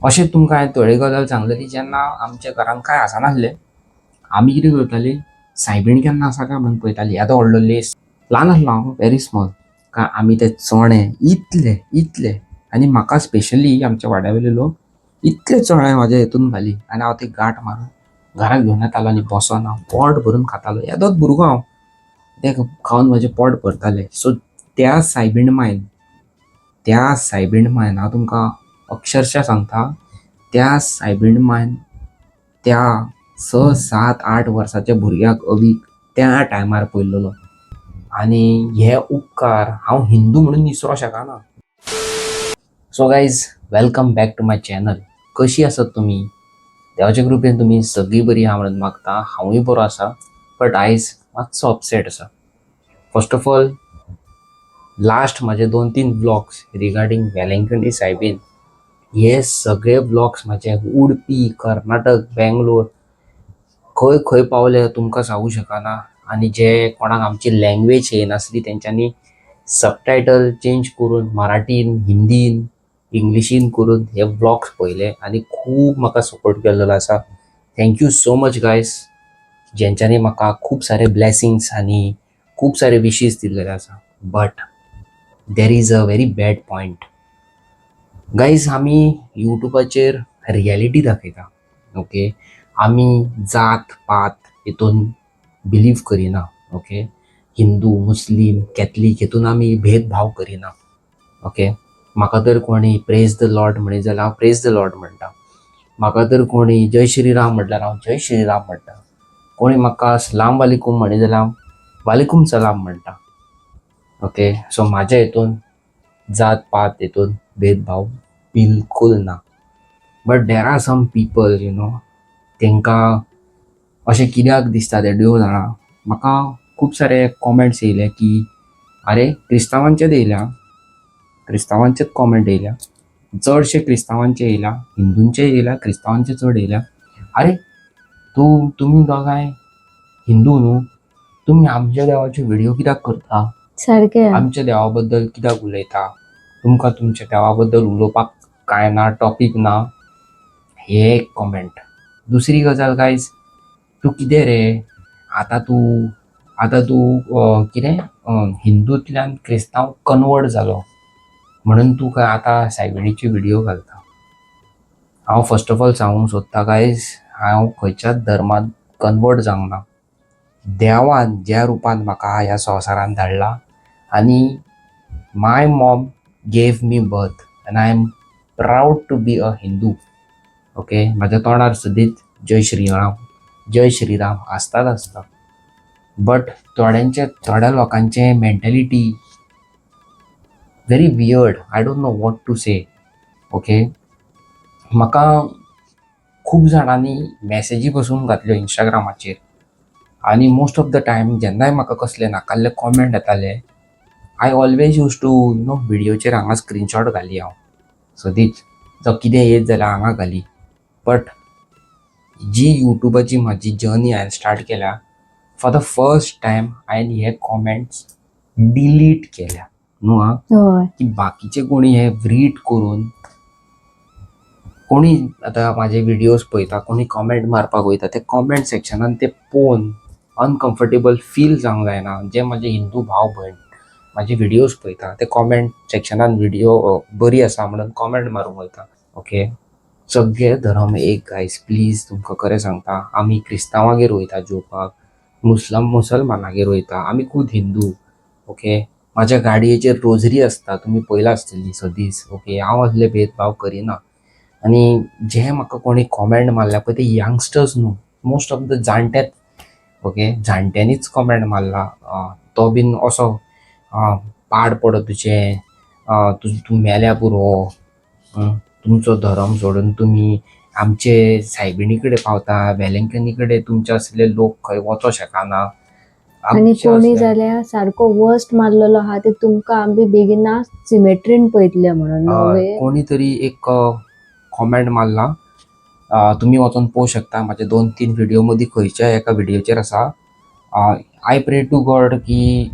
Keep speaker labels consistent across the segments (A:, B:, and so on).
A: अशें तुमकां हांवें थोडी गजाल सांगलेली जेन्ना आमच्या घरान कांय आसनासलें आमी कितें करतालीं सायबीण केन्ना आसा काय म्हणून पळयतालीं. येदो व्हडलो लेस ल्हान आसलो हांव वेरी स्मॉल काय आमी ते चणे इतले इतले आनी म्हाका स्पेशली आमच्या वाड्यावयले लोक इतले चणे म्हाज्या हितून घाली आनी हांव ती गांठ मारून घरा घेवन येतालो आनी बसोन हांव पोट भरून खातालो. येदोच भुरगो हांव ते खावन म्हजें पोट भरतालें. सो त्या सायबीण मांयन हांव तुमकां अक्षरशा सांगता त्या सायबीण मांयन त्या 6, 7, 8 वर्साच्या भुरग्याक अवीक त्या टायमार पयल्लो आनी हे उपकार हांव हिंदू म्हणून विसरो शकना. So guys welcome back to my channel. कशी आसत तुमी? देवाच्या कृपेन तुमी सगळीं बरी आहा म्हणून मागता. हांवूय बरो आसा बट आयज मातसो अपसेट आसा. फर्स्ट ऑफ ऑल लास्ट म्हाजे 2-3 व्लॉग्स रिगार्डींग वेलंकणी सायबीण हे सगळे व्लॉग्स म्हाजे उडपी, कर्नाटक, बेंगलोर खंय खंय पावले तुमकां सांगू शकना. आनी जे कोणाक आमची लँग्वेज येनासली तेंच्यांनी सबटायटल चेंज करून मराठीन, हिंदीन, इंग्लिशीन करून हे व्लॉग्स पळयले आनी खूब म्हाका सपोर्ट केल्लो आसा. थँक्यू सो मच गायज जेंच्यांनी म्हाका खूब सारे ब्लेसिंग्स आनी खूब सारे विशीस दिल्लेले आसा. But there is a very bad point. Guys आमी युट्यूबाचेर रियलिटी दाखयता. ओके, आमी जात पात हितून बिलीव करिना. ओके, हिंदू मुस्लीम कॅथलीक हितून आमी भेदभाव करिना. ओके, म्हाका तर कोणी प्रेज द लॉर्ड म्हणत जाल्यार हांव प्रेज द लॉर्ड म्हणटा. म्हाका तर कोणी जय श्रीराम म्हटल्यार हांव जय श्रीराम म्हणटा. कोणी म्हाका सलाम वालेकुम म्हणत जाल्यार हांव वालेकुम सलाम म्हणटा. ओके, सो म्हाज्या हितून जात पात हितून भेदभाव बिलकुल ना. But there are some people तेंकां अशें कित्याक दिसता ते देव जाणा. म्हाका खूब सारे कॉमेंट्स येयले की आरे क्रिस्तांवांचेच येयल्या, क्रिस्तांवांचेच कॉमेंट येयल्या, चडशे क्रिस्तांवांचे येयल्या, हिंदूंचे येयल्या, क्रिस्तांवांचे चड येयल्या. आरे तुमी दोगांय हिंदू न्हू, तुमी आमच्या देवाचे व्हिडिओ कित्याक करता,
B: सारकें
A: आमच्या देवा बद्दल कित्याक उलयता, तुमकां तुमच्या देवा बद्दल उलोवपाक कांय ना, टॉपीक ना. हे एक कॉमेंट. दुसरी गजाल गायज, तूं कितें रे आतां तूं कितें हिंदूंतल्यान क्रिस्तांव कन्वर्ट जालो म्हणून तूं काय आतां सायबिणीचे व्हिडिओ घालता. हांव फर्स्ट ऑफ ऑल सांगूंक सोदता गायज, हांव खंयच्याच धर्मांत कन्वर्ट जावंक ना. देवान ज्या रुपान म्हाका ह्या संवसारान धाडला आनी my mom gave me birth and I am proud to be a Hindu. Okay, म्हाज्या तोंडार सदींच जय श्रीराम आसताच आसता. बट थोड्या लोकांचे mentality very weird. I don't know what to say. Okay, म्हाका खूब जाणांनी मॅसेजी बसून घातल्यो इंस्टाग्रामाचेर आनी मोस्ट ऑफ द टायम जेन्नाय म्हाका कसले नाकाल्ले कॉमेंट येताले आय ऑलवेज यूज टू व्हिडिओचेर हांगा स्क्रीनशॉट घाली हांव सदींच, जो कितें येत जाल्यार हांगा घाली. बट जी युट्यूबाची म्हाजी जर्नी हांवें स्टार्ट केल्या फॉर द फर्स्ट टायम हांवें हे कॉमेंट्स डिलीट केल्या न्हू आं.
B: हय
A: की बाकीचे कोणी हे रीड करून कोणी आतां म्हाजे व्हिडिओज पळयता, कोणी कॉमेंट मारपाक वयता, ते कॉमेंट सेक्शनान ते पळोवन अनकम्फर्टेबल फील जावंक जायना. जे म्हाजे हिंदू भाव भयण म्हाजे व्हिडिओज पळयता ते कॉमेंट सेक्शनान व्हिडिओ बरी आसा म्हणून कॉमेंट मारूंक वयता. ओके, सगळे धर्म एक गायज, प्लीज तुमकां खरें सांगता. आमी क्रिस्तांवांगेर वयता जेवपाक, मुसलमानागेर वयता, आमी खूब हिंदू. ओके, म्हाज्या गाडयेचेर रोझरी आसता, तुमी पळयला आसतली सदींच. ओके, हांव असले भेदभाव करिना. आनी जे म्हाका कोणी कॉमेंट मारल्या पळय ते यंगस्टर्स न्हू, मोस्ट ऑफ द जाणटेच. ओके, जाणट्यांनीच कॉमेंट मारला. तो बीन असो पाड पडो तुजें, तूं मेल्या पुरो, तुमचो धर्म सोडून तुमी आमचे सायबिणी कडेन पावता, वेलंकनी कडेन तुमचे असले लोक खंय वचो शकना.
B: आनी कोणी जाल्यार सारको वर्स्ट मारलेलो आहा ते तुमकां आमी बेगिना सिमेट्रीन पळयतले म्हणून
A: कोणी तरी एक कॉमेंट मारला, तुमी वचोन पळोवंक शकता म्हाजे 2-3 व्हिडिओ मदीं खंयच्याय एका व्हिडिओचेर आसा. आय प्रे टू गॉड की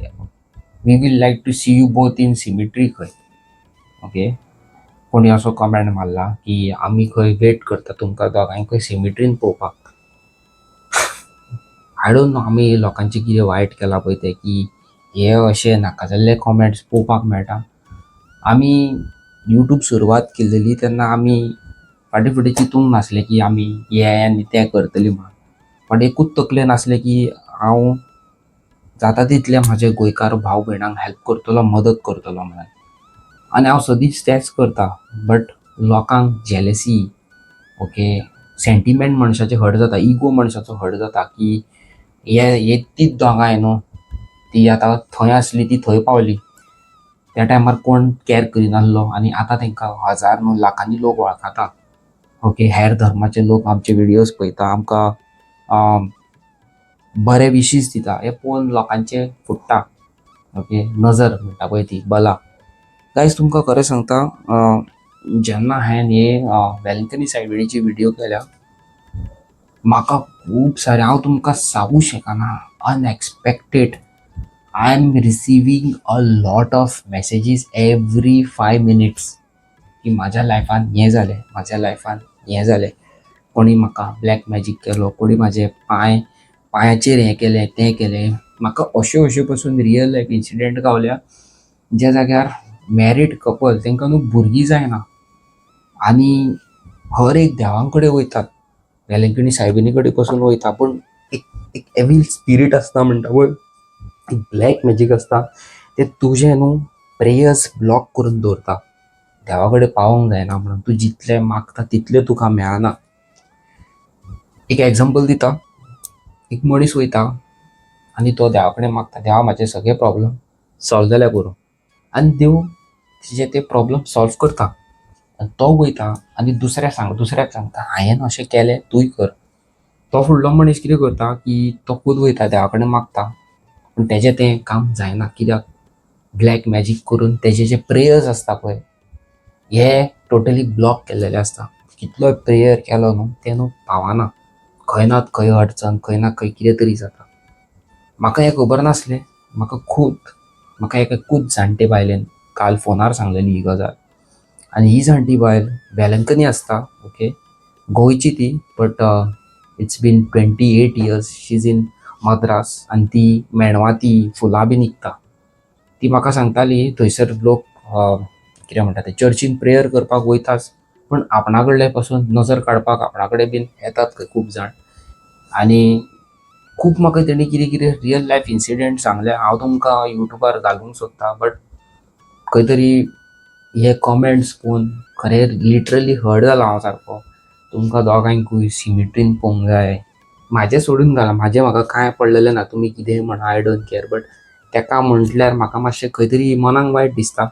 A: we will like to see you both in cemetery खंय. ओके, कोणी असो कमेंट मारला की आम्ही खंय वेट करता तुमकां दोगांय खंय सिमिट्रीन पळोवपाक. आय डोंट नो आमी लोकांचे कितें वायट केलां पळय तें की हे अशे नाका जाल्ले कॉमेंट्स पळोवपाक मेळटा. आमी यूट्यूब सुरवात केल्लेली तेन्ना आमी फाटीं फुडें चिंतूंक नासले की आमी हें आनी तें करतली म्हणून. पण एकूच तकलेन आसलें की हांव जाता तितले म्हाजे गोंयकार भाव भयणांक हेल्प करतलो, मदत करतलो म्हणून. आनी हांव सदींच तेंच करता. बट लोकांक जेलसी, ओके, सेंटिमेंट मनशाचे हर्ट जाता, इगो मनशाचो हर्ट जाता की हे तीच दोगांय न्हू, ती आतां थंय आसली ती थंय पावली. त्या टायमार कोण कॅर करिनासलो आनी आतां तांकां हजार न्हू लाखांनी लोक वळखता. ओके, हेर धर्माचे लोक आमचे विडियोज पळयता, आमकां बरे विशीस दिता. हें पळोवन लोकांचे फुट्टा. ओके, नजर म्हणटा पळय ती बला. गायज तुमकां खरें सांगता, जेन्ना हांवें हे वेलंकनी सायबिणीची विडियो केल्या, म्हाका खूब सारे, हांव तुमकां सांगूं शकना, unexpected I am receiving a lot of messages every 5 minutes की म्हाज्या लायफान हें जालें, म्हाज्या लायफान हें जालें. कोणी म्हाका ब्लॅक मॅजीक केलो, कोणी म्हाजे पांयाचेर हें केलें तें केलें. म्हाका अश्यो पसून रियल लायफ इन्सिडेंट गावल्या ज्या जाग्यार मॅरीड कपल तांकां न्हू भुरगीं जायना आनी हर एक देवां कडेन वयतात, वेलंकणी सायबिणी कडेन पसून वयता, पूण एक एवील स्पिरीट आसता म्हणटा पळय, एक ब्लॅक मॅजीक आसता, ते तुजे न्हू प्रेयर्स ब्लॉक करून दवरता. देवा कडेन पावोंक जायना म्हणून, तूं जितलें मागता तितलें तुका मेळना. एक एग्जांपल दिता, एक मनीस वयता आनी तो देवा कडेन मागता, देवा म्हाजे सगळे प्रॉब्लेम सॉल्व जाल्या पुरो, आनी देव तिचे ते प्रॉब्लेम सॉल्व करता. आनी तो वयता आनी दुसऱ्याक सांगता हांवें अशें केलें तूंय कर. तो फुडलो मनीस कितें करता की तो खूद वयता देवा कडेन मागता, पूण तेजें तें काम जायना. कित्याक? ब्लॅक मॅजीक करून तेजे जे प्रेयर्स आसता पळय हे टोटली ब्लॉक केल्लेले आसता. कितलोय प्रेयर केलो न्हू तें न्हू पावना. खंय नात खंय अडचण, खंय ना खंय कितें तरी जाता. म्हाका हें खबर नासलें. म्हाका एका खूद जाणटे बायलेन काल फोनार सांगलेली ही गजाल. आनी ही जाणटी बायल वेलंकनी आसता, ओके, गोंयची ती, but it's been 28 years she is in Madras, आनी ती मेणवाती फुलां बी विकता. ती म्हाका सांगताली थंयसर लोक कितें म्हणटा ते चर्चीन प्रेयर करपाक वयताच, पूण आपणा कडले पासून नजर काडपाक आपणा कडेन बीन येतात खंय खूब जाण. आनी खूब म्हाका तेणी कितें कितें रियल लायफ इन्सिडेंट सांगले. हांव तुमकां युट्यूबार घालूंक सोदता, बट खंय तरी हे कॉमेंट्स पळोवन खरें लिटरली हर्ट जाला हांव सारको. तुमकां दोगांयकूय सिमिट्रीन पळोवंक जाय. म्हाजें सोडून घाला, म्हाका कांय पडलेलें ना, तुमी कितेंय म्हणा, आय डोंट केअर. बट तेका म्हटल्यार म्हाका मातशें खंय तरी मनाक वायट दिसता.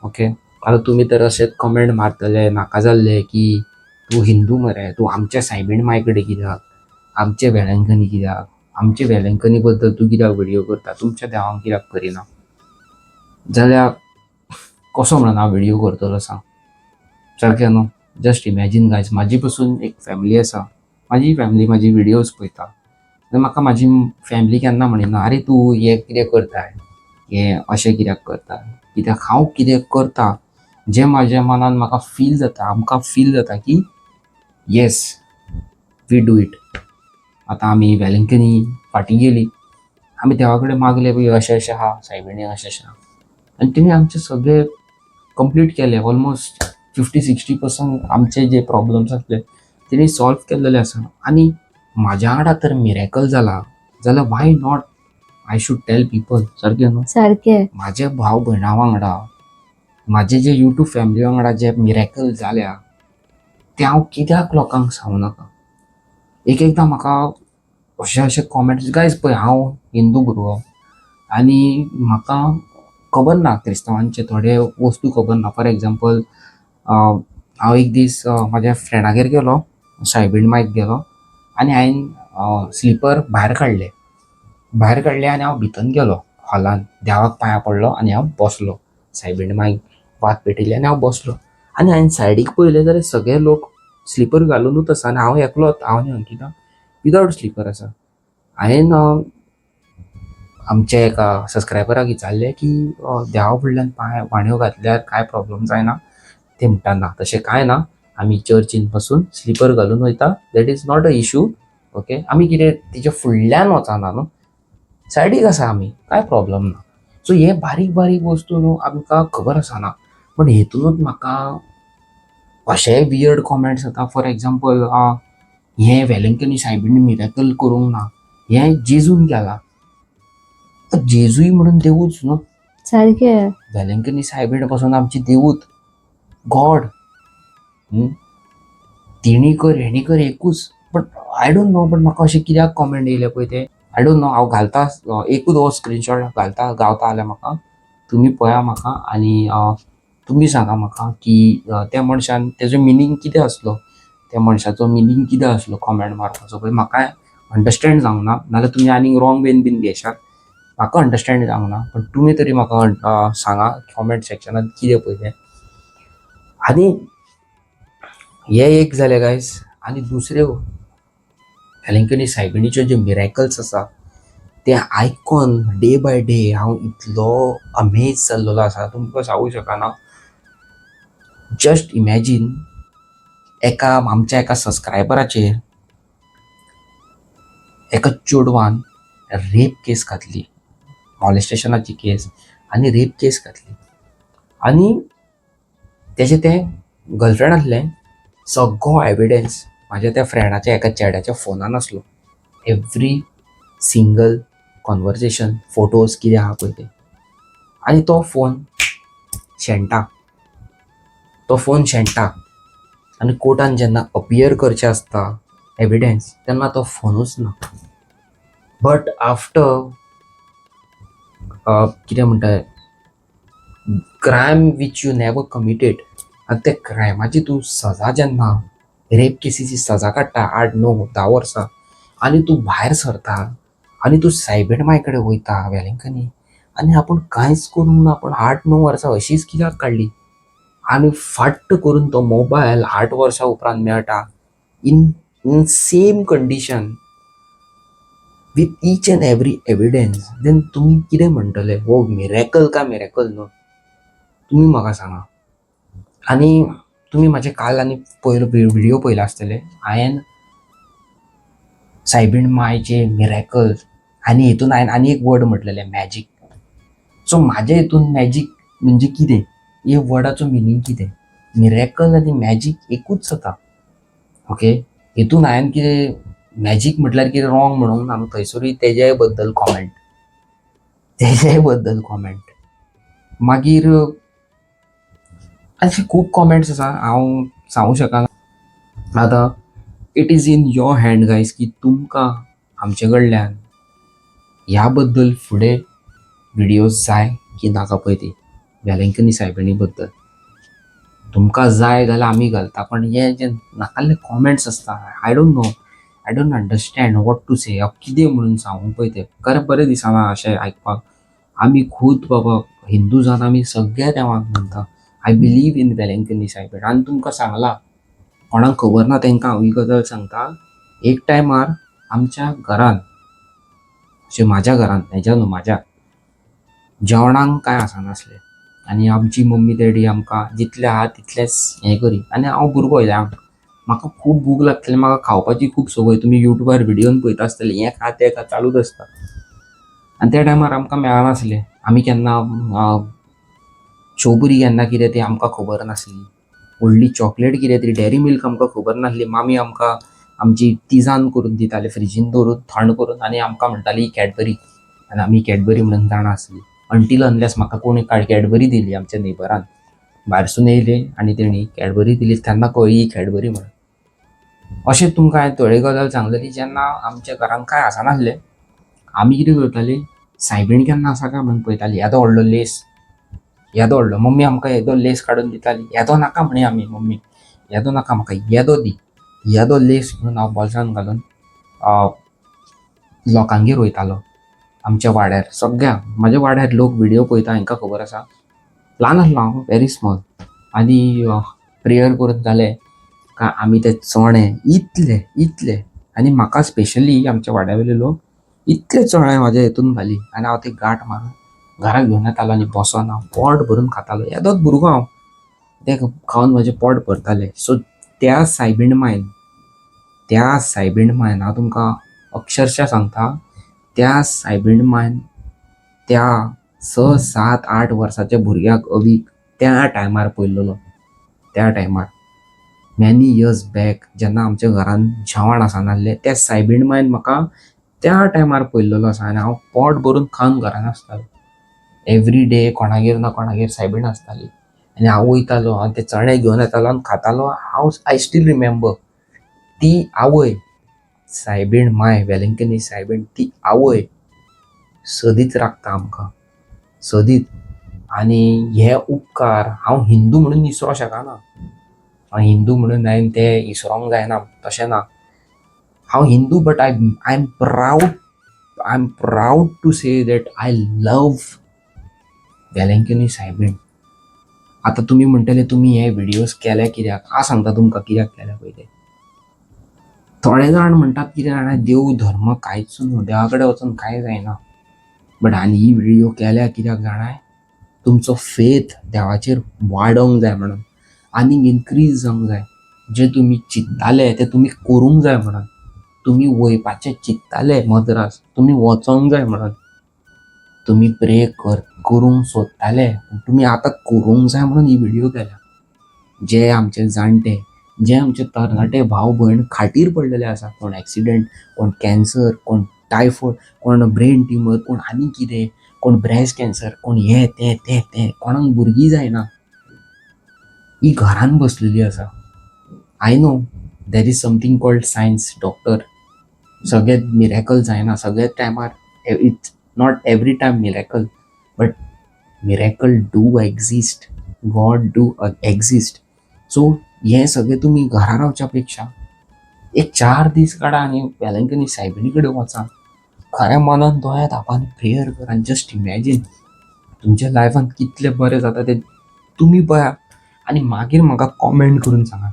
A: ओके, आतां तुमी तर अशेंच कमेंट मारतले नाका जाल्ले की तूं हिंदू मरे, तूं आमच्या सायबीण मांय कडेन कित्याक, आमचे वेलंकनी कित्याक, आमचे वेलंकनी बद्दल तूं कित्याक विडियो करता, तुमच्या देवांक कित्याक करिना. जाल्यार कसो म्हणून हांव विडियो करतलो सांग? सारकें न्हू? जस्ट इमॅजीन गायज, म्हाजी पसून एक फॅमिली आसा, म्हाजी फॅमिली म्हाजी विडियोज पळयता. आनी म्हाका म्हाजी फॅमिली केन्ना म्हणिना आरे तूं हें कितें करता, हें अशें कित्याक करता. कित्याक हांव कितें करता जें म्हाज्या मनान म्हाका फील जाता, आमकां फील जाता की येस वी डू इट. आतां आमी वेलंकनी फाटीं गेली, आमी देवा कडेन मागलें पळय अशें अशें आहा सायबिणी, अशें अशें आहा, आनी तेणी आमचे सगळे कंप्लीट केले. ऑलमोस्ट 50-60% आमचे जे प्रॉब्लेम्स आसले तेणी सॉल्व केल्लेले आसा. आनी म्हाज्या वांगडा तर मिरेकल जाला जाल्यार why not I should tell people. सारकें न्हू?
B: सारकें.
A: म्हाजे भाव भयणां वांगडा, म्हाजे जे यूट्यूब फॅमिली वांगडा जे मिरेकल जाल्या ते हांव कित्याक लोकांक सांगूं नाका. एकदां म्हाका अशे कॉमेंट्स, गायज पळय हांव हिंदू भुरगो आनी म्हाका खबर ना क्रिस्तांवांचे थोडे वस्तू खबर ना. फॉर एग्जाम्पल हांव एक दीस म्हाज्या फ्रेंडागेर गेलो, सायबीण मांयक गेलो, आनी हांवें स्लिपर भायर काडले आनी हांव भितन गेलो हॉलान, देवाक पांयां पडलो आनी हांव बसलो. सायबीण मांयक वात पेटयली आनी हांव बसलो. आनी हांवें सायडीक पळयलें जाल्यार सगळे लोक स्लिपर घालूनूच आसा आनी हांव एकलोच, हांव आनी अंकिता विदावट स्लिपर आसा. हांवें आमच्या एका सबस्क्रायबराक विचारलें की देवा फुडल्यान पांय वाण्यो घातल्यार कांय प्रॉब्लेम जायना. ते म्हणटा ना तशें कांय ना, आमी चर्चीन बसून स्लिपर घालून वयता, that is not a issue. Okay, आमी कितें तेच्या फुडल्यान वचना न्हू, सायडीक आसा आमी, कांय प्रॉब्लम ना. सो हे बारीक बारीक वस्तू न्हू आमकां खबर आसना, पण हेतूनच म्हाका अशेय वियर्ड कॉमेंट्स येता. फॉर एग्जाम्पल हे वेलंकनी सायबीण मिरेकल करूंक ना, हे जेजून केला. जेजूय म्हणून देवूच न्हू,
B: सारखे.
A: वेलंकनी सायबीण पासून आमची देवूत, गॉड. तिणी कर हेणी कर एकूच. पण आय डोंट नो, पण म्हाका अशें कित्याक कॉमेंट येयले पळय ते आय डोंट नो. हांव घालता एकूच हो स्क्रीनशॉट घालता, गावता जाल्यार म्हाका तुमी पळया म्हाका, आनी तुमी सांगा म्हाका की त्या मनशान तेजो मिनींग कितें आसलो, त्या मनशाचो मिनींग कितें आसलो कॉमेंट मारपाचो पळय. म्हाका अंडरस्टँड जावंक ना, नाल्यार तुमी आनीक रॉंग वेन बीन घेशात, म्हाका अंडरस्टँड जावंक ना. पण तुमी तरी म्हाका सांगा कॉमेंट सेक्शनात कितें पळय तें. आनी हे एक जालें गायज. आनी दुसऱ्यो वेलंकनी सायबिणीच्यो ज्यो मिरेकल्स आसा ते आयकून डे बाय डे हांव इतलो अमेज जाल्लो आसा, तुमकां सांगूं शकना. जस्ट इमॅजीन, आमच्या एका सबस्क्रायबराचेर एका चेडवान रेप केस घातली, मॉलेस्टेशनाची केस आनी रेप केस घातली. आनी तेजे ते गर्लफ्रेंड आसलें, सगळो एविडन्स म्हाज्या त्या फ्रेंडाच्या एका चेड्याच्या फोनान आसलो. एवरी सिंगल कॉन्वर्सेशन, फोटोज कितें आहा पळय ते. आनी तो फोन शेणटा, आनी कोर्टान जेन्ना अपियर करचें आसता एविडन्स, तेन्ना तो फोनूच ना. बट आफ्टर कितें म्हणटा, crime which you never committed, आनी त्या क्रायमाची तूं सजा जेन्ना रेप केसीची सजा काडटा 8-9-10 वर्सां, आनी तूं भायर सरता आनी तूं सायबीण मांय कडेन वयता वेलंकनी, आनी आपूण कांयच करूंक ना, पूण 8-9 वर्सां अशीच कित्याक काडली. आनी फाट्ट करून तो मोबायल 8 वर्सां उपरांत मेळटा in same condition with each and every evidence. Then तुमी कितें म्हणटले, हो मिरेकल काय मिरेकल न्हू, तुमी म्हाका सांगा. आनी तुमी म्हाजे काल आनी पयलो व्हिडिओ पयला आसतले, हांवें सायबीण मायचे मिरेकल आनी हेतून हांवें आनी एक वर्ड म्हटलेले, मॅजीक. सो म्हाज्या हितून मॅजीक म्हणजे कितें, हे वर्डाचो मिनींग कितें. मिरेकल आनी मॅजीक एकूच जाता. ओके, हितून हांवें कितें मॅजीक म्हटल्यार कितें रॉंग म्हणूंक ना न्हू, थंयसरूय तेज्याय बद्दल कॉमेंट. मागीर अशे खूब कॉमेंट्स आसा, हांव सांगूं शकना. आतां it is in your hand guys की तुमकां आमचे कडल्यान ह्या बद्दल फुडें व्हिडिओज जाय की नाका पळय ती वेलंकनी सायबिणी बद्दल. तुमकां जाय जाल्यार आमी घालता, पण हे जे नाकाल्ले कॉमेंट्स आसता, I don't understand what to say. हांव कितें म्हणून सांगूं पळय तें, खरें बरें दिसना अशें आयकपाक. आमी खूद बाबा हिंदू जावन आमी सगळ्या देवाक मानता. आय बिलीव इन वेलंकनी सायबीण. आनी तुमकां सांगलां, कोणाक खबर ना तांकां हांव ही गजाल सांगता. एक टायमार आमच्या घरान, अशें म्हाज्या घरान, हेज्या न्हू म्हाज्या जेवणाक कांय आसनासलें, आनी आमची मम्मी डॅडी आमकां जितलें आहा तितलेंच हें करी. आनी हांव भुरगो म्हाका खूब भूक लागतली, म्हाका खावपाची खूब संवय. तुमी युट्यूबार व्हिडिओन पळयता आसतले, हें खा तें खा चालूच आसता. आनी त्या टायमार आमकां मेळनासलें. आमी केन्ना शोबुरी केन्ना कितें तें आमकां खबर नासली. व्हडली चॉकलेट कितें तरी डेरी मिल्क आमकां खबर नासली. मामी आमकां आमची तिजान करून दिताली फ्रिजीन दवरून थंड करून, आनी आमकां म्हणटाली कॅडबरी, आनी आमी कॅडबरी म्हणून जाणा आसली. अंटील अनलेस म्हाका कोणी कॅडबरी दिली आमच्या नेबरान, भायरसून येयले आनी तेणी कॅडबरी दिली, तेन्ना कळ्ळी कॅडबरी म्हणून. अशें तुमकां हांवें थोडे गजाल सांगलेली. जेन्ना आमच्या घरान कांय आसनासलें, आमी कितें करतालीं, सायबीण केन्ना आसा काय म्हणून पळयतालीं. येदो व्हडलो लेस, येदो व्हडलो, मम्मी आमकां येदो लेस काडून दिताली. येदो नाका म्हणे आमी, मम्मी येदो नाका, म्हाका येदो दी. येदो लेस घेवन हांव बोल्सान घालून लोकांगेर वयतालो, आमच्या वाड्यार. सगळ्यांक म्हाज्या वाड्यार लोक व्हिडिओ पळयता, हांकां खबर आसा. ल्हान आसलो हांव, व्हेरी स्मॉल. आनी प्रेयर करून जालें काय आमी ते चणे इतले आनी म्हाका स्पेशली आमच्या वाड्या वयले लोक इतले चणे म्हाज्या हितून घाली, आनी हांव ते गांठ मारून घरा घेवन येतालो आनी बसोन हांव पोट भरून खातालो. येदोच भुरगो हांव. ते खावन म्हजें पोट भरतालें. सो त्या सायबीण मांयन हांव तुमकां अक्षरशा सांगता, त्या सायबीण मांयन त्या 6, 7, 8 वर्साच्या भुरग्याक अवीक त्या टायमार पयल्लो. त्या टायमार मॅनी इयर्स बॅक जेन्ना आमच्या घरान जेवण आसनासलें, त्या सायबीण मांयन म्हाका त्या टायमार पयल्लो आसा आनी हांव पोट भरून खावन घरान आसतालो. एवरी डे कोणागेर ना कोणागेर सायबीण आसताली आनी हांव वयतालो, हांव ते चणे घेवन येतालो आनी खातालो. आय स्टील रिमेंबर ती आवय, सायबीण माय, वेलंकनी सायबीण, ती आवय सदीच राखता आमकां, सदीत. आनी हे उपकार हांव हिंदू म्हणून विसरोंक शकना. हांव हिंदू म्हणून हांवें ते विसरोंक जायना, तशें ना. हांव Hindu but I am proud to say that I love Velankanni सायबीण. आतां तुमी म्हणटले तुमी हे व्हिडियोज केले कित्याक? हांव सांगता तुमकां कित्याक केल्या पयलीं. थोडे जाण म्हणटात कितें जाणा, देव धर्म कांयच न्हू, देवा कडेन वचून कांय जायना. बट हांवें ही व्हिडियो केल्या कित्याक जाणाय, तुमचो फेथ देवाचेर वाडोंक जाय म्हणून, आनीक इनक्रीज जावंक जाय. जे तुमी चिंत्ताले ते तुमी करूंक जाय म्हणून. तुमी वयपाचे चिंत्ताले मद्रास, तुमी वचोंक जाय म्हणून. तुमी प्रे करूंक सोदताले, तुमी आतां करूंक जाय म्हणून ही व्हिडियो केल्या. जे आमचे जाणटे, जे आमचे तरणाटे भाव भयण खाटीर पडलेले आसा, कोण एक्सिडेंट, कोण कॅन्सर, कोण टायफॉयड, कोण ब्रेन ट्युमर, कोण आनी कितें, कोण ब्रेस्ट कॅन्सर, कोण हे ते कोणाक भुरगीं जायना, ही घरान बसलेली आसा. I know there is something called science, doctor. सगळे मिरेकल जायना सगळे टायमार. It's not every time miracle, but miracle do exist, God do exist. So हे सगळे तुमी घरा रावच्या पेक्षा एक 4 दीस काडा आनी वेलंकनी सायबिणी कडेन वचा. खऱ्या मनान दोळ्या धांपान प्रेयर करा. जस्ट इमॅजीन तुमच्या लायफान कितलें बरें जाता तें तुमी पळया. आनी मागीर म्हाका कॉमेंट करून सांगा,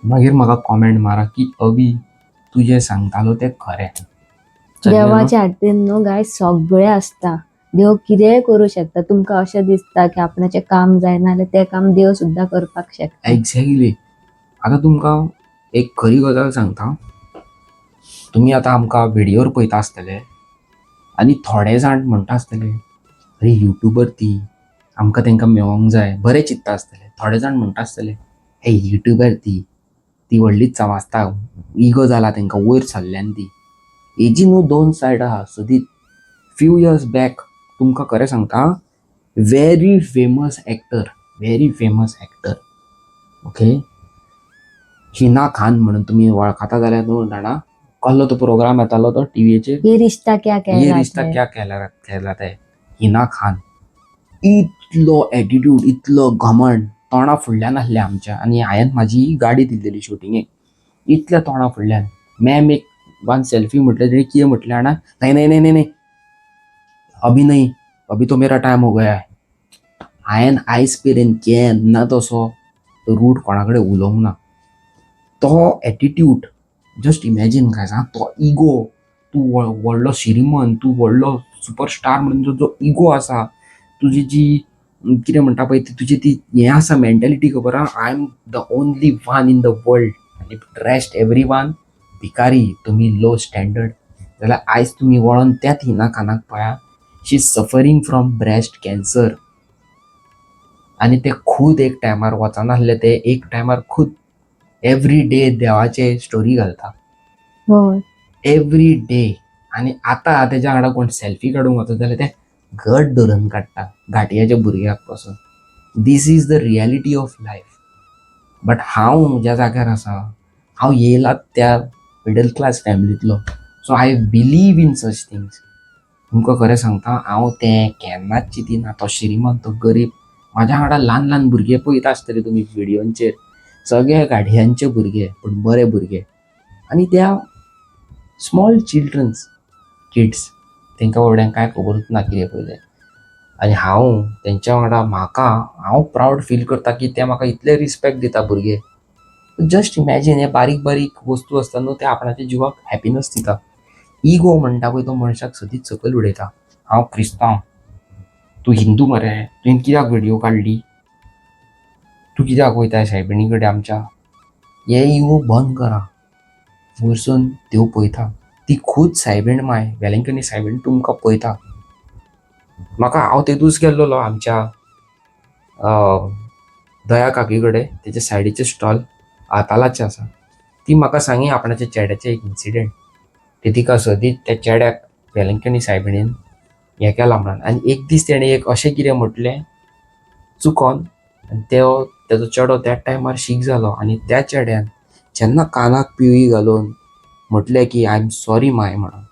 A: मागीर म्हाका कॉमेंट मारा की अवी तू जें सांगतालो तें खरें.
B: देवाच्या हातीन न्हू गाय सगळें आसता. देव कितेंय करूं शकता. तुमकां अशें दिसता की आपणाचें काम जायना जाल्यार तें काम देव सुद्दां करपाक शकता.
A: एक्झॅक्टली. आतां तुमकां एक खरी गजाल सांगता. तुमी आतां आमकां व्हिडियोर पळयता आसतले आनी थोडे जाण म्हणटा आसतले अरे युट्यूबर ती, आमकां तेंकां मेळोंक जाय, बरें चिंतता आसतले. थोडे जाण म्हणटा आसतले हे युट्यूबर ती व्हडलीच समजता, इगो जाला तेंकां वयर सरल्यान ती. हेजी न्हू 2 सायड आहा सदीत. फ्यू इयर्स बॅक तुमकां खरें सांगता, very famous actor, okay, Hina Khan म्हणून तुमी वळखता जाल्यार न्हू जाणा. कसलो तो प्रोग्राम येतालो तो टीव्हीचेर,
B: ये रिश्ता क्या
A: ये रिश्ता
B: कहलाता
A: क्या कहलाता है. हिना खान, इतलो एटिट्यूड, इतलो घमंड, तोंडा फुडल्यान आसलें आमच्या. आनी हांवें म्हाजी गाडी दिल्लेली शुटिंगेक, इतल्या तोंडा फुडल्यान. मॅम एक 1 सेल्फी म्हटलें तेणी कितें म्हटलें जाणा, नहीं नहीं नहीं नहीं अभी नहीं, अभी तो मेरा टायम हो गया है. हांवें आयज पेरेन केन्ना तसो रूड कोणा कडेन उलोवंक ना. तो एटिट्यूड, जस्ट इमॅजीन गायज, तो इगो, तूं व्हडलो श्रीमंत, तूं व्हडलो सुपरस्टार म्हणून जो इगो आसा, तुजी जी कितें म्हणटा पळय तुजी ती हें आसा मेंटॅलिटी, खबर आहा, I am the only one in the world आनी रेस्ट एवरी वन भिकारी, तुमी लो स्टँडर्ड. जाल्यार आयज तुमी वळोन त्याच हिना खानाक पळया. शी is suffering from breast cancer. आनी ते खूद एक टायमार वचनासले, ते एक टायमार खूद एवरी डे देवाचे स्टोरी घालता,
B: होय.
A: Every day. आनी आतां तेज्या वांगडा कोण सेल्फी काडूंक वचत जाल्यार ते घट धरून काडटा घाटयाच्या भुरग्याक पासून. This is the reality of life. But हांव ज्या जाग्यार आसा, हांव येयलां त्या मिडल क्लास फॅमिलींतलो. So I believe in such things. तुमकां खरें सांगता, हांव तें केन्नाच चिंतिना तो श्रीमंत तो गरीब. म्हाज्या वांगडा ल्हान ल्हान भुरगे पळयता आसतले तुमी व्हिडियोंचेर, सगळे गाडयांचे भुरगे, पूण बरे भुरगे. आनी त्या स्मॉल किड्स, तेंकां व्हडल्यांक कांय खबरूच ना कितें पळय तें. आनी हांव तेंच्या वांगडा हांव प्रावड फील करता की ते म्हाका इतले रिस्पेक्ट दिता भुरगे. जस्ट इमॅजीन, हे बारीक बारीक वस्तू आसता न्हू, ते आपणाच्या जिवाक हॅपिनस दिता. इगो म्हणटा पळय तो मनशाक सदीच सकयल उडयता. हांव क्रिस्तांव, तूं हिंदू मरे, तुवें कित्याक व्हिडियो काडली. तू कित्याक वयताय सायबिणी कडेन आमच्या? हे इगो बंद करा. वयरसून देव पळयता. ती खूद सायबीण माय वेलंकनी सायबीण तुमकां पळयता. हांव तेदूस गेल्लोलो आमच्या दया काकी कडेन, तेचे सायडीचे स्टॉल आतालाचे आसा. ती म्हाका सांगी आपणाच्या चेड्याचे एक इन्सिडेंट. ते तिका सदींच त्या चेड्याक वेलंकनी सायबिणीन हें केलां म्हणून. आनी एक दीस तेणें एक अशें कितें म्हटलें चुकोन, आनी तेजो चेडो त्या टायमार शीक जालो. आनी त्या चेड्यान जेन्ना कानाक पिळी घालून म्हटलें की आय एम सॉरी माय म्हणून,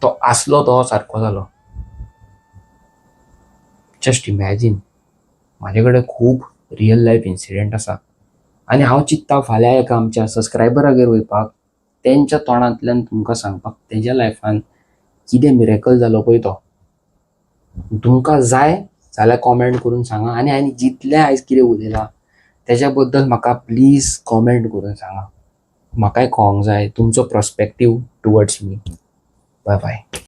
A: तो आसलो तो सारको जालो. Just imagine. म्हाजे कडेन खूब रियल लायफ इन्सिडेंट आसा. आनी हांव चित्तां फाल्यां एका आमच्या सबस्क्रायबरागेर वयपाक, तेंच्या तोंडांतल्यान तुमकां सांगपाक तेज्या लायफान कितें मिरेकल जालो पळय तो. तुमकां जाय जाल्यार कॉमेंट करून सांगा. आनी हांवें जितलें आयज कितें उलयलां तेज्या बद्दल म्हाका प्लीज कॉमेंट करून सांगा. म्हाकाय कळोंक जाय तुमचो perspective towards me. Bye bye.